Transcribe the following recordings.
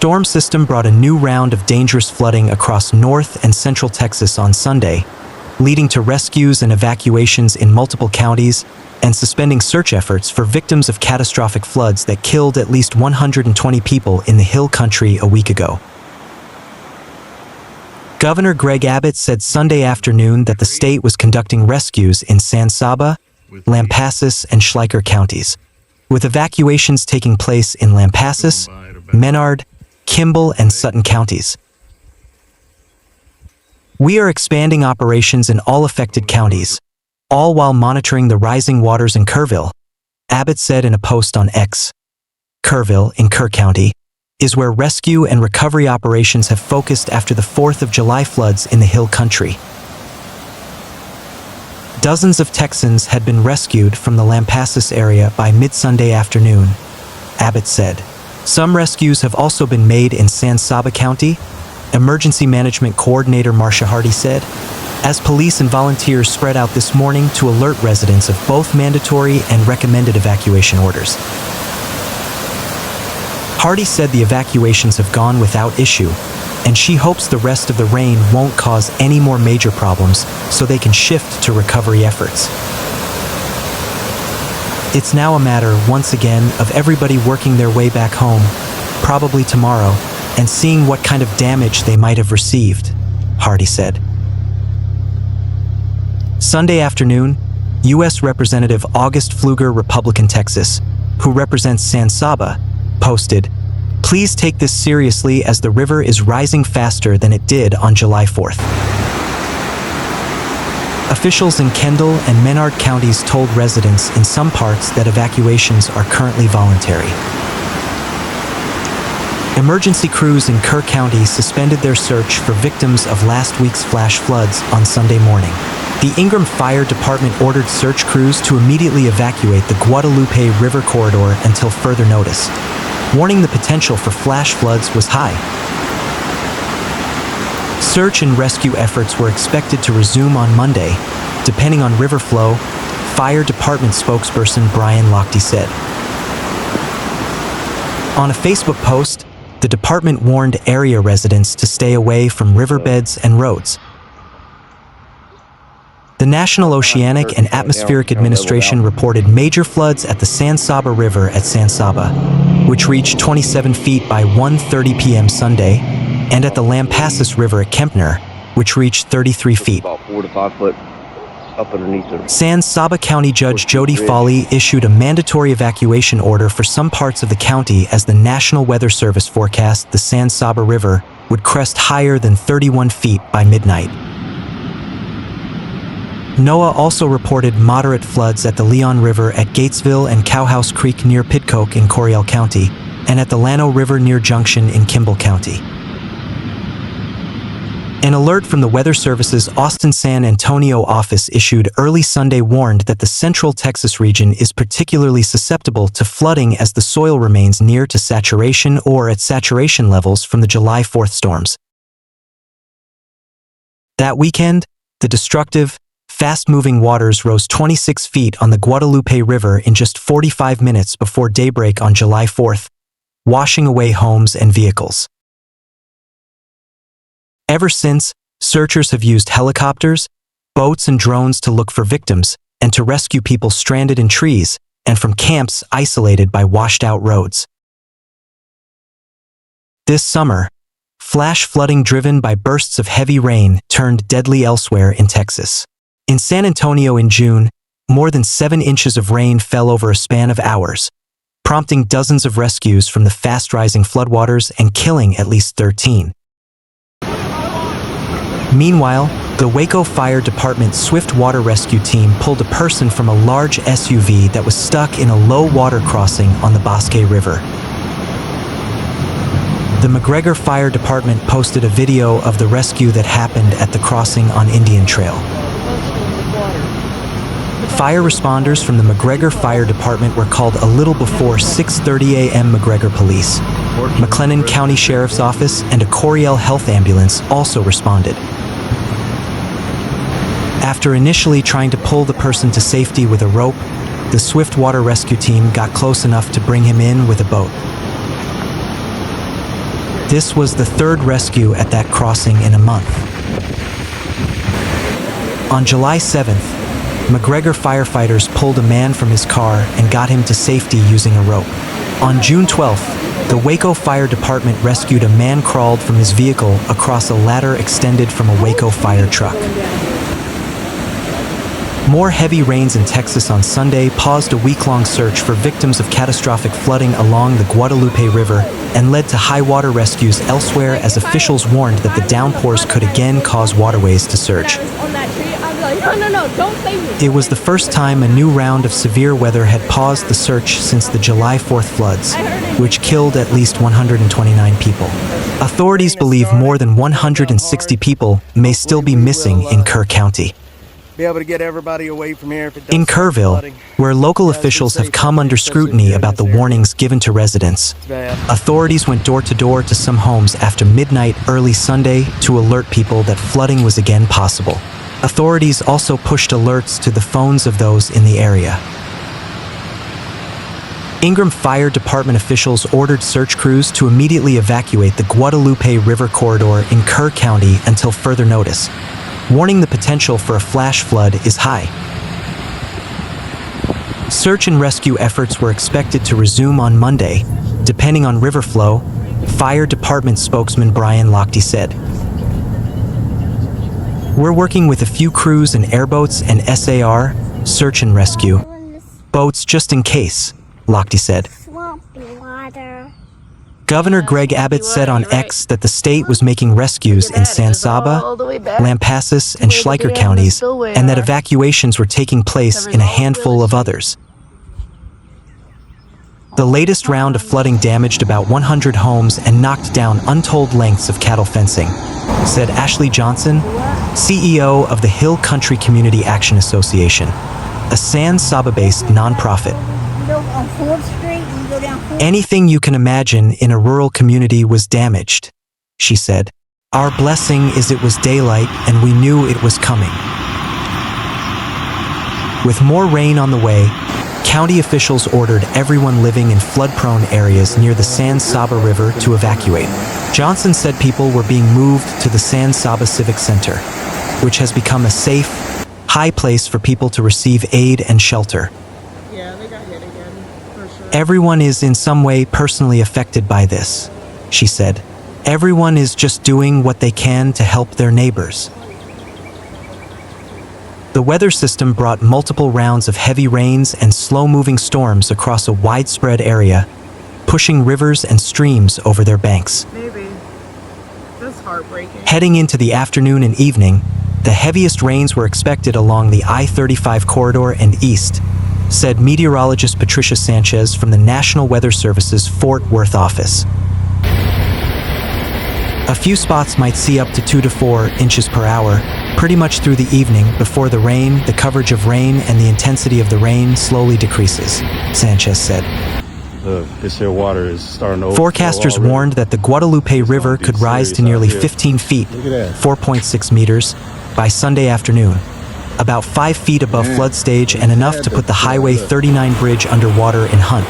storm system brought a new round of dangerous flooding across north and central Texas on Sunday, leading to rescues and evacuations in multiple counties and suspending search efforts for victims of catastrophic floods that killed at least 120 people in the Hill Country a week ago. Governor Greg Abbott said Sunday afternoon that the state was conducting rescues in San Saba, Lampasas, and Schleicher counties, with evacuations taking place in Lampasas, Menard, Kimble, and Sutton counties. "We are expanding operations in all affected counties, all while monitoring the rising waters in Kerrville," Abbott said in a post on X. Kerrville, in Kerr County, is where rescue and recovery operations have focused after the 4th of July floods in the Hill Country. Dozens of Texans had been rescued from the Lampasas area by mid-Sunday afternoon, Abbott said. Some rescues have also been made in San Saba County, Emergency Management Coordinator Marsha Hardy said, as police and volunteers spread out this morning to alert residents of both mandatory and recommended evacuation orders. Hardy said the evacuations have gone without issue, and she hopes the rest of the rain won't cause any more major problems so they can shift to recovery efforts. "It's now a matter, once again, of everybody working their way back home, probably tomorrow, and seeing what kind of damage they might have received," Hardy said. Sunday afternoon, U.S. Representative August Pfluger, Republican Texas, who represents San Saba, posted, "Please take this seriously as the river is rising faster than it did on July 4th. Officials in Kendall and Menard counties told residents in some parts that evacuations are currently voluntary. Emergency crews in Kerr County suspended their search for victims of last week's flash floods on Sunday morning. The Ingram Fire Department ordered search crews to immediately evacuate the Guadalupe River corridor until further notice, warning the potential for flash floods was high. Search and rescue efforts were expected to resume on Monday, depending on river flow, Fire Department spokesperson Brian Lochte said. On a Facebook post, the department warned area residents to stay away from riverbeds and roads. The National Oceanic and Atmospheric Administration reported major floods at the San Saba River at San Saba, which reached 27 feet by 1:30 p.m. Sunday, and at the Lampasas River at Kempner, which reached 33 feet. About 4 to 5 foot up underneath the San Saba County Judge Jody Foley issued a mandatory evacuation order for some parts of the county as the National Weather Service forecast the San Saba River would crest higher than 31 feet by midnight. NOAA also reported moderate floods at the Leon River at Gatesville and Cowhouse Creek near Pitcoke in Coryell County, and at the Llano River near Junction in Kimble County. An alert from the Weather Service's Austin San Antonio office issued early Sunday warned that the central Texas region is particularly susceptible to flooding as the soil remains near to saturation or at saturation levels from the July 4th storms. That weekend, the destructive, fast-moving waters rose 26 feet on the Guadalupe River in just 45 minutes before daybreak on July 4th, washing away homes and vehicles. Ever since, searchers have used helicopters, boats, and drones to look for victims and to rescue people stranded in trees and from camps isolated by washed-out roads. This summer, flash flooding driven by bursts of heavy rain turned deadly elsewhere in Texas. In San Antonio in June, more than 7 inches of rain fell over a span of hours, prompting dozens of rescues from the fast-rising floodwaters and killing at least 13. Meanwhile, the Waco Fire Department's swift water rescue team pulled a person from a large SUV that was stuck in a low water crossing on the Bosque River. The McGregor Fire Department posted a video of the rescue that happened at the crossing on Indian Trail. Fire responders from the McGregor Fire Department were called a little before 6:30 a.m. McGregor Police, McLennan County Sheriff's Office, and a Coryell Health ambulance also responded. After initially trying to pull the person to safety with a rope, the swift water rescue team got close enough to bring him in with a boat. This was the third rescue at that crossing in a month. On July 7th, McGregor firefighters pulled a man from his car and got him to safety using a rope. On June 12th, the Waco Fire Department rescued a man crawled from his vehicle across a ladder extended from a Waco fire truck. More heavy rains in Texas on Sunday paused a week-long search for victims of catastrophic flooding along the Guadalupe River and led to high water rescues elsewhere as officials warned that the downpours could again cause waterways to surge. It was the first time a new round of severe weather had paused the search since the July 4th floods, which killed at least 129 people. Authorities believe more than 160 people may still be missing in Kerr County. Be able to get everybody away from here if it does In Kerrville, flooding. where local officials have come under scrutiny about the warnings given to residents, authorities went door to door to some homes after midnight early Sunday to alert people that flooding was again possible. Authorities also pushed alerts to the phones of those in the area. Ingram Fire Department officials ordered search crews to immediately evacuate the Guadalupe River corridor in Kerr County until further notice, warning the potential for a flash flood is high. Search and rescue efforts were expected to resume on Monday, depending on river flow, Fire Department spokesman Brian Lochte said. We're working with a few crews and airboats and SAR, search and rescue, boats just in case, Lochte said. Governor Greg Abbott said on X that the state was making rescues in San Saba, Lampasas and Schleicher counties, and that evacuations were taking place in a handful of others. The latest round of flooding damaged about 100 homes and knocked down untold lengths of cattle fencing, said Ashley Johnson, CEO of the Hill Country Community Action Association, a San Saba-based nonprofit. Anything you can imagine in a rural community was damaged, she said. Our blessing is it was daylight and we knew it was coming. With more rain on the way, county officials ordered everyone living in flood-prone areas near the San Saba River to evacuate. Johnson said people were being moved to the San Saba Civic Center, which has become a safe, high place for people to receive aid and shelter. Yeah, they got hit again, for sure. Everyone is in some way personally affected by this, she said. Everyone is just doing what they can to help their neighbors. The weather system brought multiple rounds of heavy rains and slow-moving storms across a widespread area, pushing rivers and streams over their banks. Maybe. That's heartbreaking. Heading into the afternoon and evening, the heaviest rains were expected along the I-35 corridor and east, said meteorologist Patricia Sanchez from the National Weather Service's Fort Worth office. A few spots might see up to 2 to 4 inches per hour, pretty much through the evening before the rain, the coverage of rain, and the intensity of the rain slowly decreases, Sanchez said. This here water is starting to Forecasters warned that the Guadalupe River could rise to nearly 15 feet, 4.6 meters, by Sunday afternoon, about 5 feet above flood stage and enough to put the Highway 39 bridge underwater in Hunt,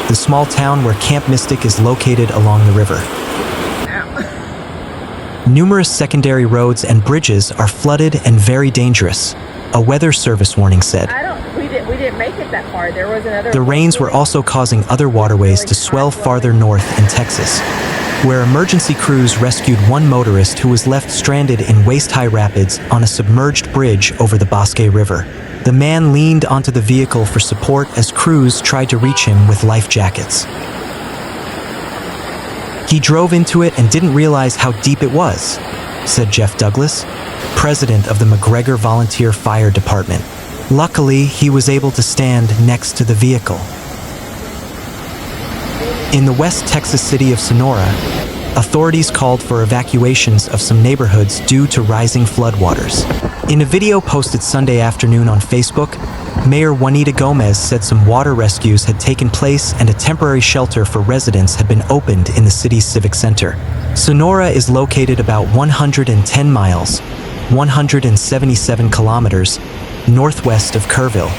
the small town where Camp Mystic is located along the river. Numerous secondary roads and bridges are flooded and very dangerous, a weather service warning said. We didn't make it that far. There was another. The rains were also causing other waterways to swell farther north in Texas, where emergency crews rescued one motorist who was left stranded in waist-high rapids on a submerged bridge over the Bosque River. The man leaned onto the vehicle for support as crews tried to reach him with life jackets. He drove into it and didn't realize how deep it was, said Jeff Douglas, president of the McGregor Volunteer Fire Department. Luckily, he was able to stand next to the vehicle. In the West Texas city of Sonora, authorities called for evacuations of some neighborhoods due to rising floodwaters. In a video posted Sunday afternoon on Facebook, Mayor Juanita Gomez said some water rescues had taken place and a temporary shelter for residents had been opened in the city's civic center. Sonora is located about 110 miles, 177 kilometers, northwest of Kerrville.